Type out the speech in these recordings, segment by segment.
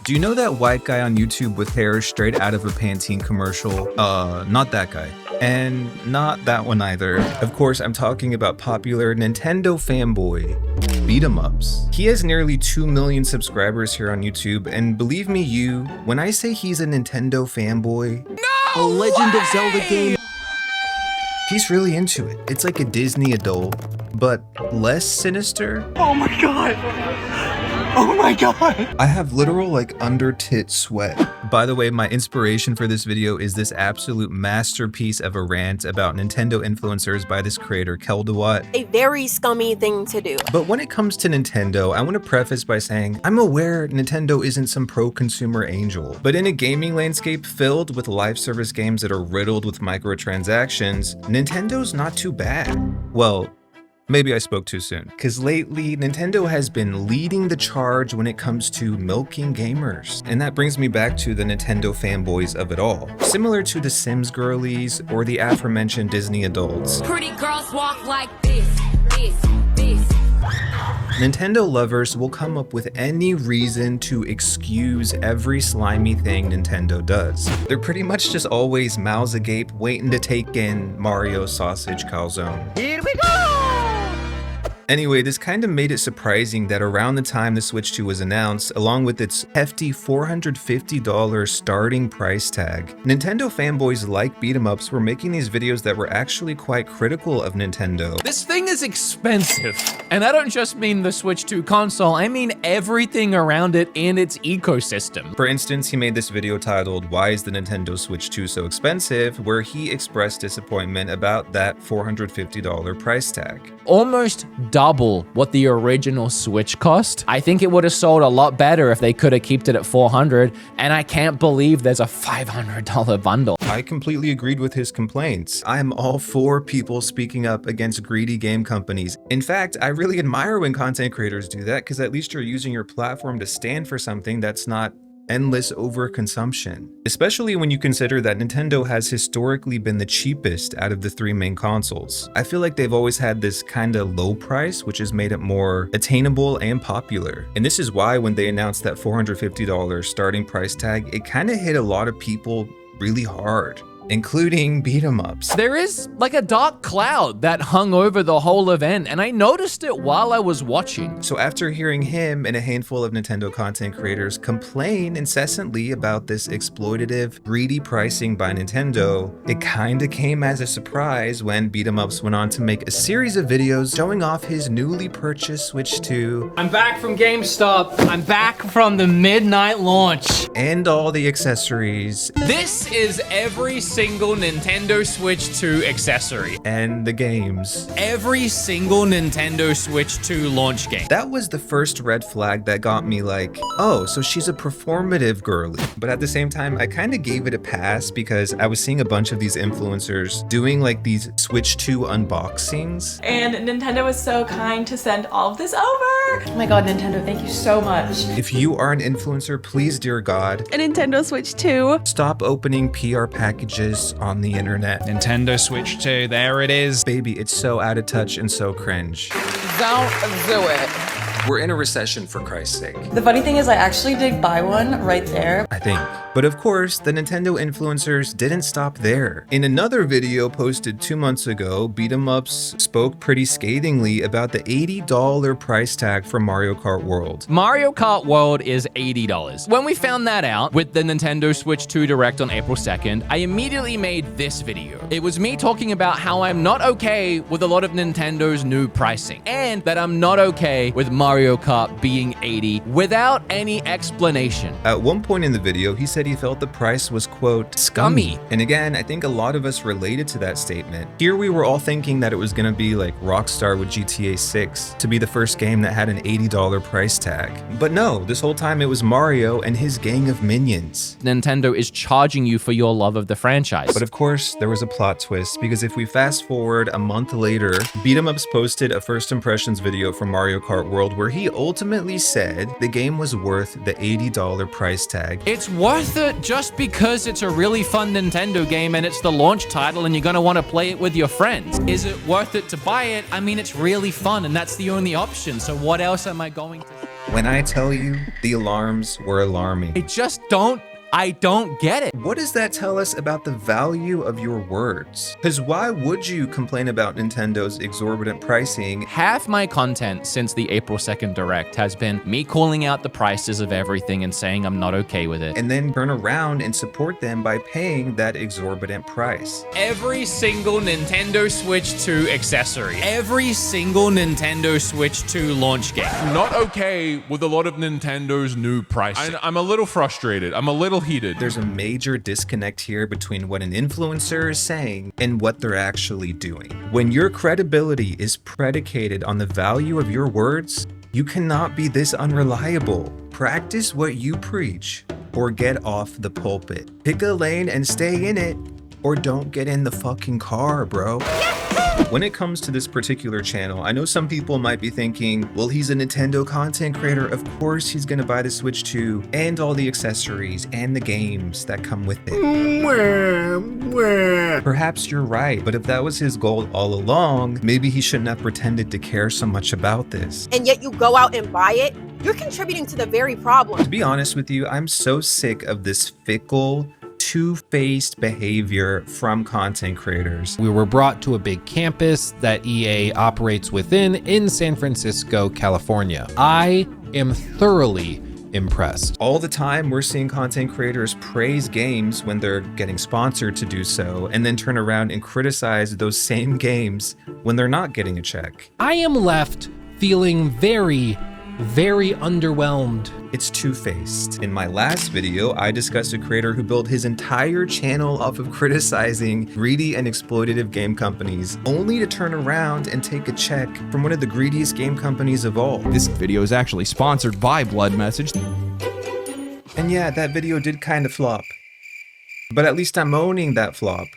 Do you know that white guy on YouTube with hair straight out of a Pantene commercial? Not that guy. And not that one either. Of course, I'm talking about popular Nintendo fanboy, Beat-em-ups. He has nearly 2 million subscribers here on YouTube, and believe me when I say he's a Nintendo fanboy, a Legend of Zelda game. He's really into it. It's like a Disney adult, but less sinister. Oh my god! Oh my god! I have literal like under tit sweat. By the way, my inspiration for this video is this absolute masterpiece of a rant about Nintendo influencers by this creator, Keldawat. A very scummy thing to do. But when it comes to Nintendo, I want to preface by saying, I'm aware Nintendo isn't some pro-consumer angel, but in a gaming landscape filled with live service games that are riddled with microtransactions, Nintendo's not too bad. Well, maybe I spoke too soon, because lately Nintendo has been leading the charge when it comes to milking gamers. And that brings me back to the Nintendo fanboys of it all. Similar to the Sims girlies or the aforementioned Disney adults. Pretty girls walk like this. Nintendo lovers will come up with any reason to excuse every slimy thing Nintendo does. They're pretty much just always mouths agape waiting to take in Mario's sausage calzone. Here we go! Anyway, this kind of made it surprising that around the time the Switch 2 was announced, along with its hefty $450 starting price tag, Nintendo fanboys like beat-em-ups were making these videos that were actually quite critical of Nintendo. This thing is expensive. And I don't just mean the Switch 2 console, I mean everything around it and its ecosystem. For instance, he made this video titled, "Why is the Nintendo Switch 2 so expensive?" where he expressed disappointment about that $450 price tag. Almost double what the original Switch cost. I think it would have sold a lot better if they could have kept it at $400, and I can't believe there's a $500 bundle. I completely agreed with his complaints. I'm all for people speaking up against greedy game companies. In fact, I really admire when content creators do that, because at least you're using your platform to stand for something that's not endless overconsumption. Especially when you consider that Nintendo has historically been the cheapest out of the three main consoles. I feel like they've always had this kind of low price, which has made it more attainable and popular. And this is why when they announced that $450 starting price tag, it kind of hit a lot of people really hard, including beat-em-ups. There is like a dark cloud that hung over the whole event, and I noticed it while I was watching. So after hearing him and a handful of Nintendo content creators complain incessantly about this exploitative, greedy pricing by Nintendo, it kinda came as a surprise when Beat-em-ups went on to make a series of videos showing off his newly purchased Switch 2. I'm back from GameStop. I'm back from the midnight launch. And all the accessories. This is every single Nintendo Switch 2 accessory. And the games. Every single Nintendo Switch 2 launch game. That was the first red flag that got me like, oh, so she's a performative girly. But at the same time, I kind of gave it a pass because I was seeing a bunch of these influencers doing like these Switch 2 unboxings. And Nintendo was so kind to send all of this over. Oh my god, Nintendo, thank you so much. If you are an influencer, please, dear God, a Nintendo Switch 2. Stop opening PR packages on the internet. Nintendo Switch 2, there it is. Baby, it's so out of touch and so cringe. Don't do it. We're in a recession, for Christ's sake. The funny thing is I actually did buy one right there. I think. But of course, the Nintendo influencers didn't stop there. In another video posted 2 months ago, Beat-em-ups spoke pretty scathingly about the $80 price tag for Mario Kart World. Mario Kart World is $80. When we found that out with the Nintendo Switch 2 Direct on April 2nd, I immediately made this video. It was me talking about how I'm not okay with a lot of Nintendo's new pricing, and that I'm not okay with Mario Kart being $80 without any explanation. At one point in the video, he said he felt the price was, quote, scummy. And again, I think a lot of us related to that statement. Here we were all thinking that it was gonna be like Rockstar with GTA 6 to be the first game that had an $80 price tag. But no, this whole time it was Mario and his gang of minions. Nintendo is charging you for your love of the franchise. But of course, there was a plot twist, because if we fast forward a month later, Beat-em-ups posted a first impressions video for Mario Kart World where he ultimately said the game was worth the $80 price tag. It's worth it just because it's a really fun Nintendo game and it's the launch title and you're gonna want to play it with your friends. Is it worth it to buy it? I mean, it's really fun and that's the only option, so what else am I going to... When I tell you, the alarms were alarming. I don't get it. What does that tell us about the value of your words? Because why would you complain about Nintendo's exorbitant pricing? Half my content since the April 2nd Direct has been me calling out the prices of everything and saying I'm not okay with it. And then turn around and support them by paying that exorbitant price. Every single Nintendo Switch 2 accessory, every single Nintendo Switch 2 launch game. Not okay with a lot of Nintendo's new pricing. I'm a little frustrated. I'm a little heated. There's a major disconnect here between what an influencer is saying and what they're actually doing. When your credibility is predicated on the value of your words, you cannot be this unreliable. Practice what you preach or get off the pulpit. Pick a lane and stay in it, or don't get in the fucking car, bro. When it comes to this particular channel, I know some people might be thinking, well, he's a Nintendo content creator. Of course he's gonna buy the Switch 2 and all the accessories and the games that come with it. Perhaps you're right, but if that was his goal all along, maybe he shouldn't have pretended to care so much about this. And yet you go out and buy it, you're contributing to the very problem. To be honest with you, I'm so sick of this fickle, two-faced behavior from content creators. We were brought to a big campus that EA operates within in San Francisco, California. I am thoroughly impressed. All the time, we're seeing content creators praise games when they're getting sponsored to do so, and then turn around and criticize those same games when they're not getting a check. I am left feeling very underwhelmed. It's two-faced. In my last video, I discussed a creator who built his entire channel off of criticizing greedy and exploitative game companies, only to turn around and take a check from one of the greediest game companies of all. This video is actually sponsored by Blood Message. And yeah, that video did kind of flop. But at least I'm owning that flop.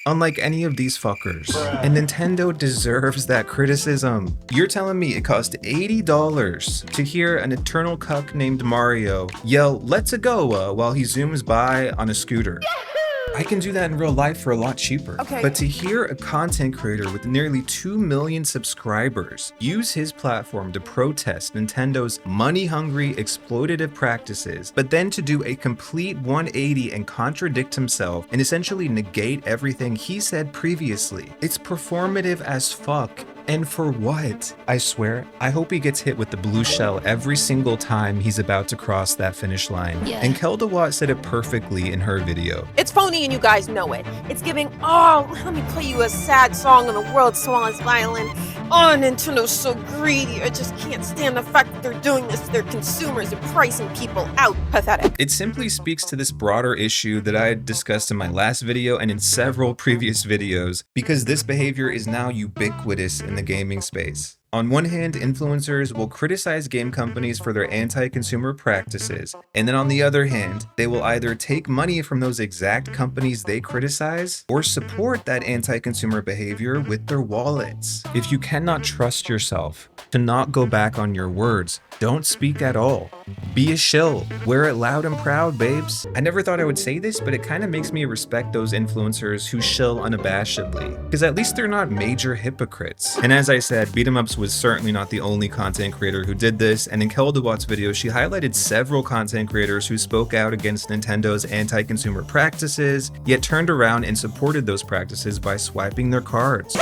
Unlike any of these fuckers. And Nintendo deserves that criticism. You're telling me it cost $80 to hear an eternal cuck named Mario yell, "Let's go," while he zooms by on a scooter. I can do that in real life for a lot cheaper. Okay. But to hear a content creator with nearly 2 million subscribers use his platform to protest Nintendo's money-hungry, exploitative practices, but then to do a complete 180 and contradict himself and essentially negate everything he said previously, it's performative as fuck. And for what? I swear, I hope he gets hit with the blue shell every single time he's about to cross that finish line. Yeah. And Keldawat said it perfectly in her video. It's phony and you guys know it. It's giving, oh, let me play you a sad song on the world's smallest violin. Oh, Nintendo's so greedy. I just can't stand the fact that they're doing this to their consumers and pricing people out. Pathetic. It simply speaks to this broader issue that I had discussed in my last video and in several previous videos, because this behavior is now ubiquitous in the gaming space. On one hand, influencers will criticize game companies for their anti-consumer practices, and then on the other hand, they will either take money from those exact companies they criticize or support that anti-consumer behavior with their wallets. If you cannot trust yourself to not go back on your words, don't speak at all. Be a shill. Wear it loud and proud, babes. I never thought I would say this, but it kind of makes me respect those influencers who shill unabashedly, because at least they're not major hypocrites. And as I said, Beat 'em Ups was certainly not the only content creator who did this, and in Keldawat's video, she highlighted several content creators who spoke out against Nintendo's anti-consumer practices, yet turned around and supported those practices by swiping their cards.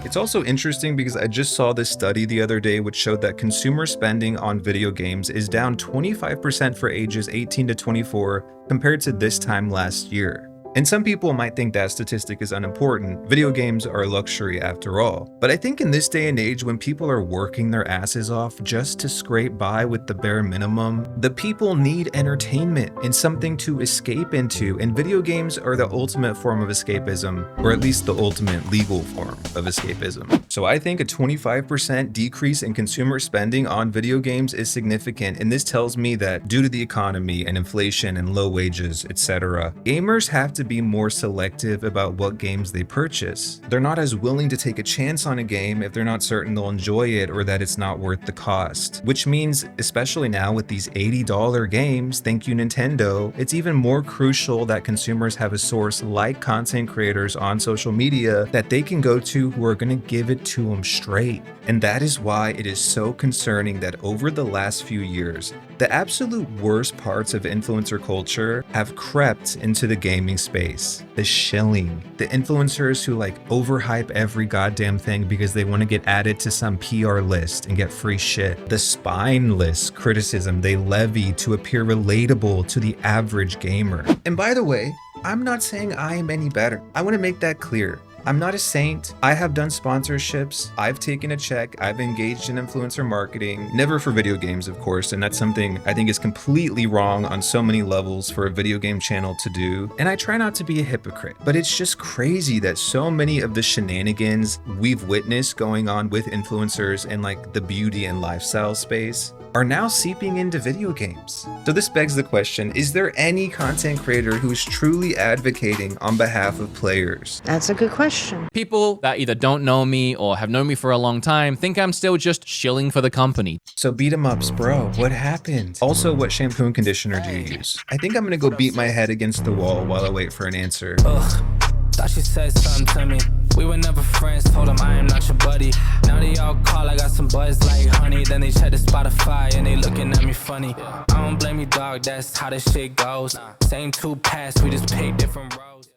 It's also interesting because I just saw this study the other day which showed that consumer spending on video games is down 25% for ages 18 to 24 compared to this time last year. And some people might think that statistic is unimportant. Video games are a luxury after all. But I think in this day and age, when people are working their asses off just to scrape by with the bare minimum, the people need entertainment and something to escape into. And video games are the ultimate form of escapism, or at least the ultimate legal form of escapism. So I think a 25% decrease in consumer spending on video games is significant. And this tells me that due to the economy and inflation and low wages, etc., gamers have to to be more selective about what games they purchase. They're not as willing to take a chance on a game if they're not certain they'll enjoy it or that it's not worth the cost. Which means, especially now with these $80 games, thank you Nintendo, it's even more crucial that consumers have a source like content creators on social media that they can go to who are going to give it to them straight. And that is why it is so concerning that over the last few years, the absolute worst parts of influencer culture have crept into the gaming space. The shilling, the influencers who like overhype every goddamn thing because they want to get added to some PR list and get free shit. The spineless criticism they levy to appear relatable to the average gamer. And by the way, I'm not saying I am any better. I want to make that clear. I'm not a saint. I have done sponsorships. I've taken a check. I've engaged in influencer marketing, never for video games, of course. And that's something I think is completely wrong on so many levels for a video game channel to do. And I try not to be a hypocrite, but it's just crazy that so many of the shenanigans we've witnessed going on with influencers in like the beauty and lifestyle space are now seeping into video games. So this begs the question, is there any content creator who is truly advocating on behalf of players? That's a good question. People that either don't know me or have known me for a long time think I'm still just shilling for the company. So beat 'em ups, bro. What happened? Also, what shampoo and conditioner do you use? I think I'm gonna go beat my head against the wall while I wait for an answer. Thought she said something to me. We were never friends, told them I am not your buddy. Now they all call, I got some buzz like honey. Then they check the Spotify and they looking at me funny. I don't blame you, dog, that's how this shit goes. Same two paths, we just pick different roads.